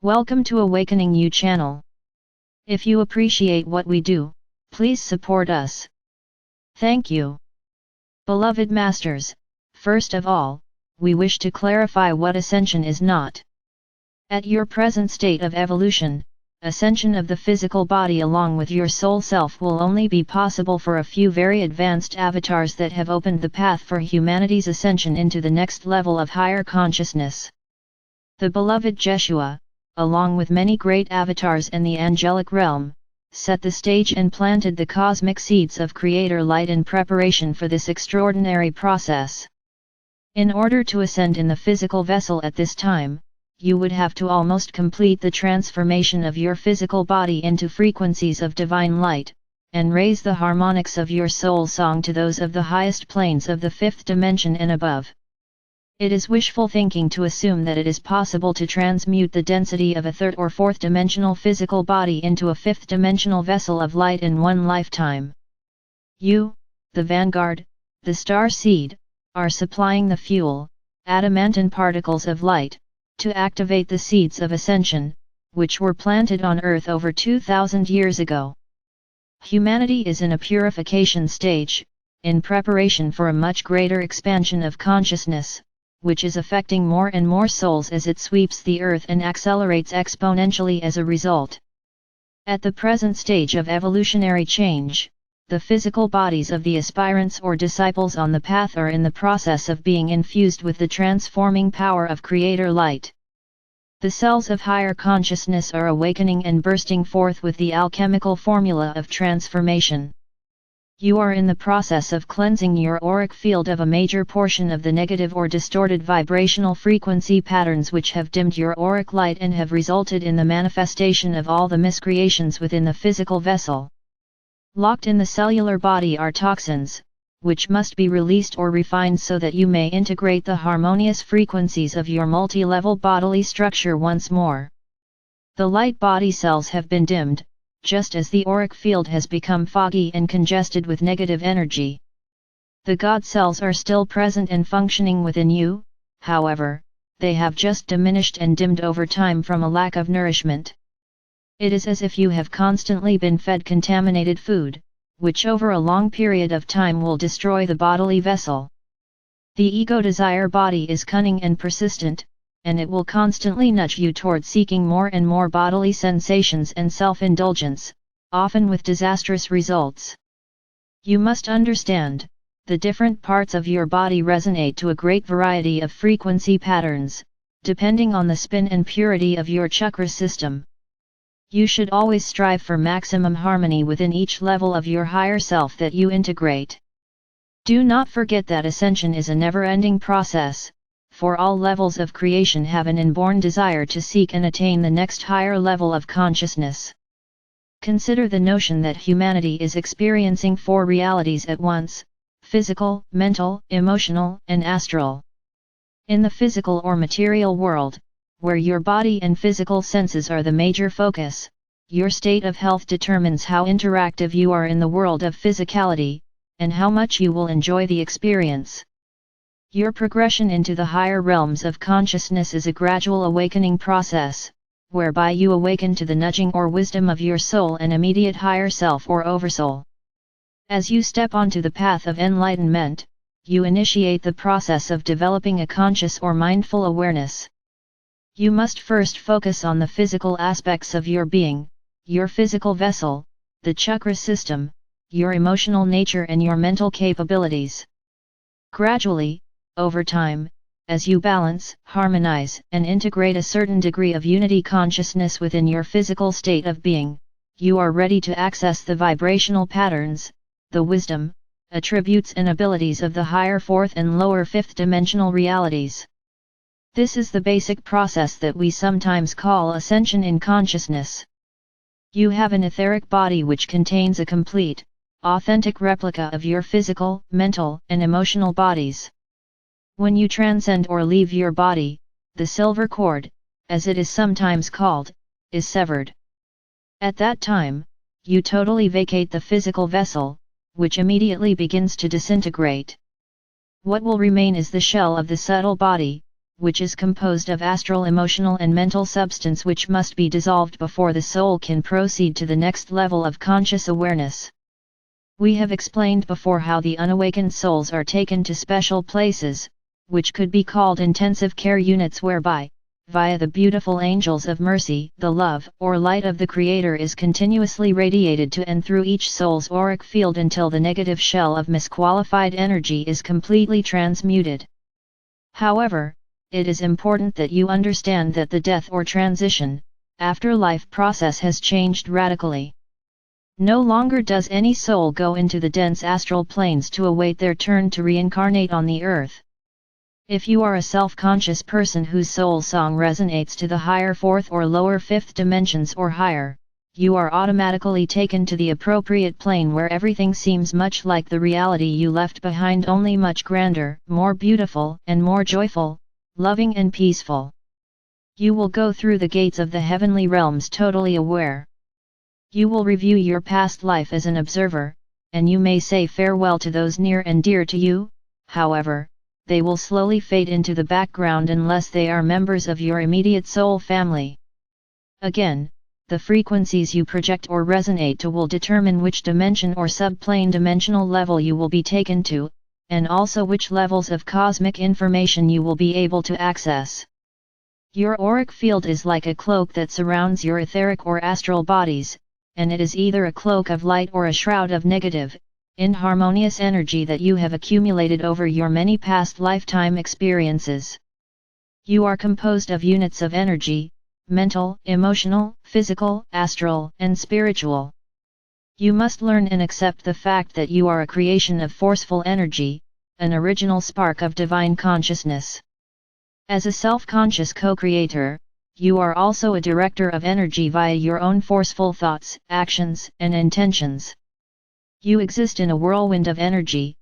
Welcome to Awakening You channel. If you appreciate what we do, please support us. Thank you. Beloved Masters, first of all, we wish to clarify what ascension is not. At your present state of evolution, ascension of the physical body along with your soul self will only be possible for a few very advanced avatars that have opened the path for humanity's ascension into the next level of higher consciousness. The beloved Jeshua, along with many great avatars in the angelic realm, set the stage and planted the cosmic seeds of Creator Light in preparation for this extraordinary process. In order to ascend in the physical vessel at this time, you would have to almost complete the transformation of your physical body into frequencies of divine light, and raise the harmonics of your soul song to those of the highest planes of the fifth dimension and above. It is wishful thinking to assume that it is possible to transmute the density of a third or fourth dimensional physical body into a fifth dimensional vessel of light in one lifetime. You, the vanguard, the star seed, are supplying the fuel, adamantine particles of light, to activate the seeds of ascension, which were planted on Earth over 2,000 years ago. Humanity is in a purification stage, in preparation for a much greater expansion of consciousness, which is affecting more and more souls as it sweeps the earth and accelerates exponentially as a result. At the present stage of evolutionary change, the physical bodies of the aspirants or disciples on the path are in the process of being infused with the transforming power of Creator Light. The cells of higher consciousness are awakening and bursting forth with the alchemical formula of transformation. You are in the process of cleansing your auric field of a major portion of the negative or distorted vibrational frequency patterns which have dimmed your auric light and have resulted in the manifestation of all the miscreations within the physical vessel. Locked in the cellular body are toxins, which must be released or refined so that you may integrate the harmonious frequencies of your multi-level bodily structure once more. The light body cells have been dimmed, just as the auric field has become foggy and congested with negative energy. The God cells are still present and functioning within you, however, they have just diminished and dimmed over time from a lack of nourishment. It is as if you have constantly been fed contaminated food, which over a long period of time will destroy the bodily vessel. The ego desire body is cunning and persistent, and it will constantly nudge you toward seeking more and more bodily sensations and self-indulgence, often with disastrous results. You must understand, the different parts of your body resonate to a great variety of frequency patterns, depending on the spin and purity of your chakra system. You should always strive for maximum harmony within each level of your higher self that you integrate. Do not forget that ascension is a never-ending process, for all levels of creation have an inborn desire to seek and attain the next higher level of consciousness. Consider the notion that humanity is experiencing four realities at once: physical, mental, emotional, and astral. In the physical or material world, where your body and physical senses are the major focus, your state of health determines how interactive you are in the world of physicality, and how much you will enjoy the experience. Your progression into the higher realms of consciousness is a gradual awakening process, whereby you awaken to the nudging or wisdom of your soul and immediate higher self or oversoul. As you step onto the path of enlightenment, you initiate the process of developing a conscious or mindful awareness. You must first focus on the physical aspects of your being, your physical vessel, the chakra system, your emotional nature and your mental capabilities. Gradually, over time, as you balance, harmonize, and integrate a certain degree of unity consciousness within your physical state of being, you are ready to access the vibrational patterns, the wisdom, attributes and abilities of the higher fourth and lower fifth dimensional realities. This is the basic process that we sometimes call ascension in consciousness. You have an etheric body which contains a complete, authentic replica of your physical, mental, and emotional bodies. When you transcend or leave your body, the silver cord, as it is sometimes called, is severed. At that time, you totally vacate the physical vessel, which immediately begins to disintegrate. What will remain is the shell of the subtle body, which is composed of astral, emotional and mental substance which must be dissolved before the soul can proceed to the next level of conscious awareness. We have explained before how the unawakened souls are taken to special places, which could be called intensive care units, whereby, via the beautiful angels of mercy, the love or light of the Creator is continuously radiated to and through each soul's auric field until the negative shell of misqualified energy is completely transmuted. However, it is important that you understand that the death or transition, afterlife process has changed radically. No longer does any soul go into the dense astral planes to await their turn to reincarnate on the earth. If you are a self-conscious person whose soul song resonates to the higher fourth or lower fifth dimensions or higher, you are automatically taken to the appropriate plane where everything seems much like the reality you left behind, only much grander, more beautiful and more joyful, loving and peaceful. You will go through the gates of the heavenly realms totally aware. You will review your past life as an observer, and you may say farewell to those near and dear to you. However, they will slowly fade into the background unless they are members of your immediate soul family. Again, the frequencies you project or resonate to will determine which dimension or subplane dimensional level you will be taken to, and also which levels of cosmic information you will be able to access. Your auric field is like a cloak that surrounds your etheric or astral bodies, and it is either a cloak of light or a shroud of negative, inharmonious energy that you have accumulated over your many past lifetime experiences. You are composed of units of energy, mental, emotional, physical, astral, and spiritual. You must learn and accept the fact that you are a creation of forceful energy, an original spark of divine consciousness. As a self-conscious co-creator, you are also a director of energy via your own forceful thoughts, actions, and intentions. You exist in a whirlwind of energy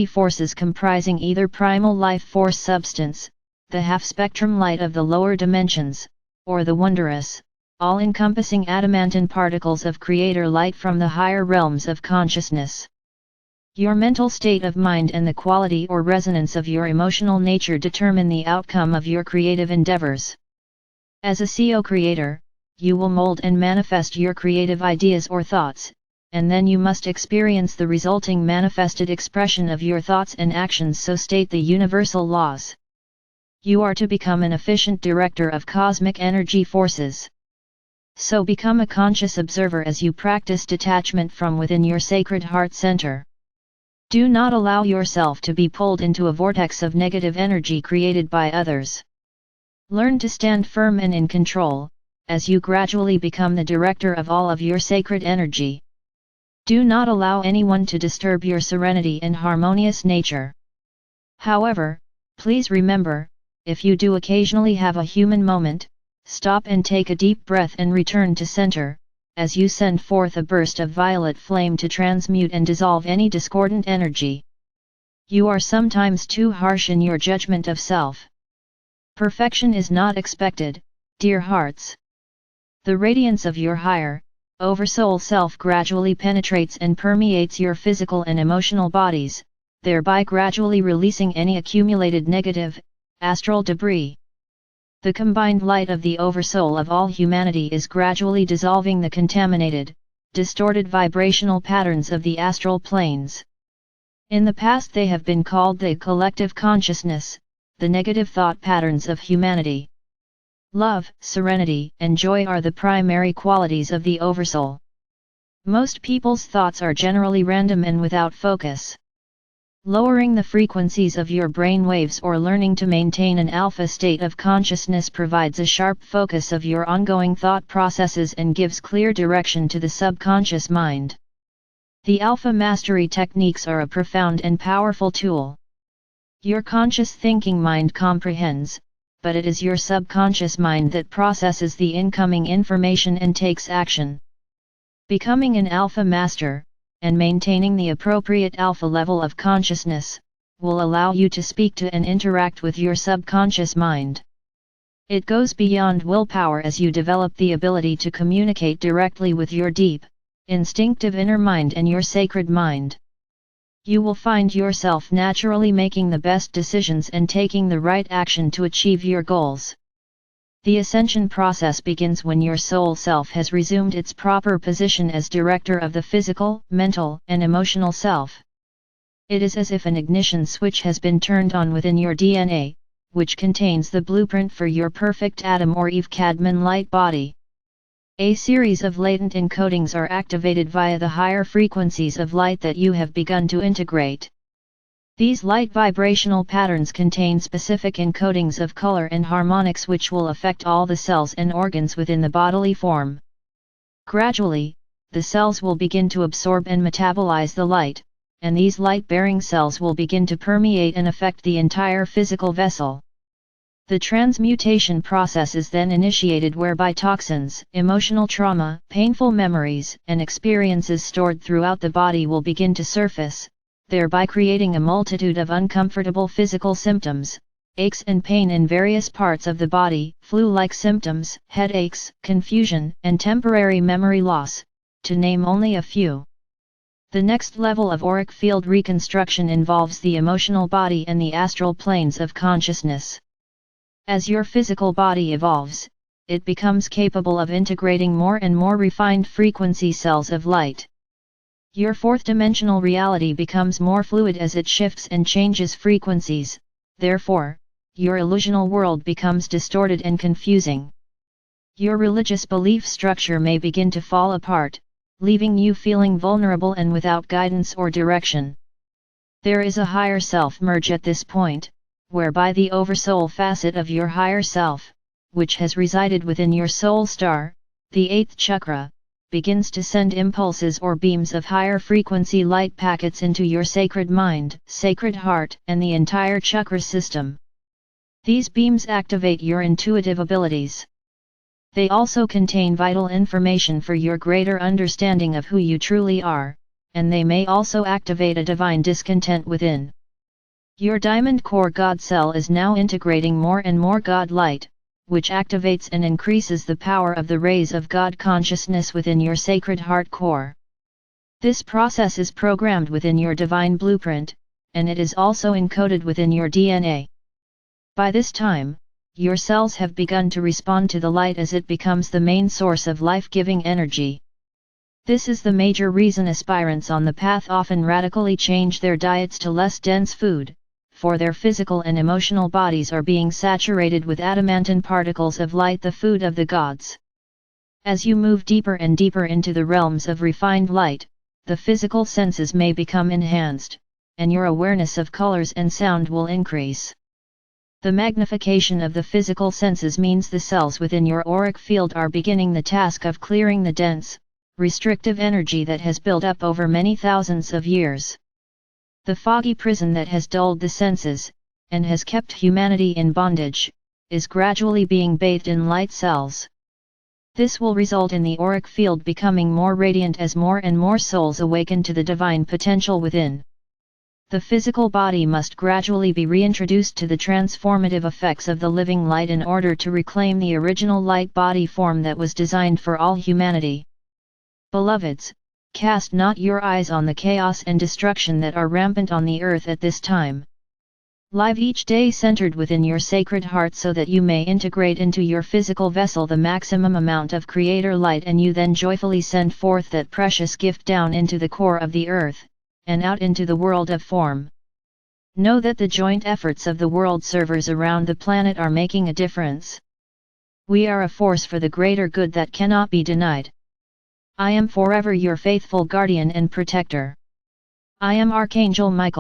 forces comprising either primal life force substance, the half-spectrum light of the lower dimensions, or the wondrous, all-encompassing adamantine particles of creator light from the higher realms of consciousness. Your mental state of mind and the quality or resonance of your emotional nature determine the outcome of your creative endeavors. As a co-creator, you will mold and manifest your creative ideas or thoughts, and then you must experience the resulting manifested expression of your thoughts and actions, so state the universal laws. You are to become an efficient director of cosmic energy forces. So become a conscious observer as you practice detachment from within your sacred heart center. Do not allow yourself to be pulled into a vortex of negative energy created by others. Learn to stand firm and in control, as you gradually become the director of all of your sacred energy. Do not allow anyone to disturb your serenity and harmonious nature. However, please remember, if you do occasionally have a human moment, stop and take a deep breath and return to center, as you send forth a burst of violet flame to transmute and dissolve any discordant energy. You are sometimes too harsh in your judgment of self. Perfection is not expected, dear hearts. The radiance of your higher, oversoul self gradually penetrates and permeates your physical and emotional bodies, thereby gradually releasing any accumulated negative, astral debris. The combined light of the oversoul of all humanity is gradually dissolving the contaminated, distorted vibrational patterns of the astral planes. In the past they have been called the collective consciousness, the negative thought patterns of humanity. Love, serenity, and joy are the primary qualities of the oversoul. Most people's thoughts are generally random and without focus. Lowering the frequencies of your brain waves or learning to maintain an alpha state of consciousness provides a sharp focus of your ongoing thought processes and gives clear direction to the subconscious mind. The alpha mastery techniques are a profound and powerful tool. Your conscious thinking mind comprehends, but it is your subconscious mind that processes the incoming information and takes action. Becoming an alpha master, and maintaining the appropriate alpha level of consciousness, will allow you to speak to and interact with your subconscious mind. It goes beyond willpower as you develop the ability to communicate directly with your deep, instinctive inner mind and your sacred mind. You will find yourself naturally making the best decisions and taking the right action to achieve your goals. The ascension process begins when your soul self has resumed its proper position as director of the physical, mental, and emotional self. It is as if an ignition switch has been turned on within your DNA, which contains the blueprint for your perfect Adam or Eve Cadman light body. A series of latent encodings are activated via the higher frequencies of light that you have begun to integrate. These light vibrational patterns contain specific encodings of color and harmonics which will affect all the cells and organs within the bodily form. Gradually, the cells will begin to absorb and metabolize the light, and these light-bearing cells will begin to permeate and affect the entire physical vessel. The transmutation process is then initiated whereby toxins, emotional trauma, painful memories, and experiences stored throughout the body will begin to surface, thereby creating a multitude of uncomfortable physical symptoms, aches and pain in various parts of the body, flu-like symptoms, headaches, confusion, and temporary memory loss, to name only a few. The next level of auric field reconstruction involves the emotional body and the astral planes of consciousness. As your physical body evolves, it becomes capable of integrating more and more refined frequency cells of light. Your fourth-dimensional reality becomes more fluid as it shifts and changes frequencies, therefore, your illusional world becomes distorted and confusing. Your religious belief structure may begin to fall apart, leaving you feeling vulnerable and without guidance or direction. There is a higher self merge at this point, whereby the oversoul facet of your higher self, which has resided within your soul star, the 8th chakra, begins to send impulses or beams of higher frequency light packets into your sacred mind, sacred heart, and the entire chakra system. These beams activate your intuitive abilities. They also contain vital information for your greater understanding of who you truly are, and they may also activate a divine discontent within. Your diamond core God cell is now integrating more and more God light, which activates and increases the power of the rays of God consciousness within your sacred heart core. This process is programmed within your divine blueprint, and it is also encoded within your DNA. By this time, your cells have begun to respond to the light as it becomes the main source of life-giving energy. This is the major reason aspirants on the path often radically change their diets to less dense food, for their physical and emotional bodies are being saturated with adamantine particles of light, the food of the gods. As you move deeper and deeper into the realms of refined light, the physical senses may become enhanced, and your awareness of colors and sound will increase. The magnification of the physical senses means the cells within your auric field are beginning the task of clearing the dense, restrictive energy that has built up over many thousands of years. The foggy prison that has dulled the senses, and has kept humanity in bondage, is gradually being bathed in light cells. This will result in the auric field becoming more radiant as more and more souls awaken to the divine potential within. The physical body must gradually be reintroduced to the transformative effects of the living light in order to reclaim the original light body form that was designed for all humanity. Beloveds, cast not your eyes on the chaos and destruction that are rampant on the earth at this time. Live each day centered within your sacred heart so that you may integrate into your physical vessel the maximum amount of creator light, and you then joyfully send forth that precious gift down into the core of the earth, and out into the world of form. Know that the joint efforts of the world servers around the planet are making a difference. We are a force for the greater good that cannot be denied. I am forever your faithful guardian and protector. I am Archangel Michael.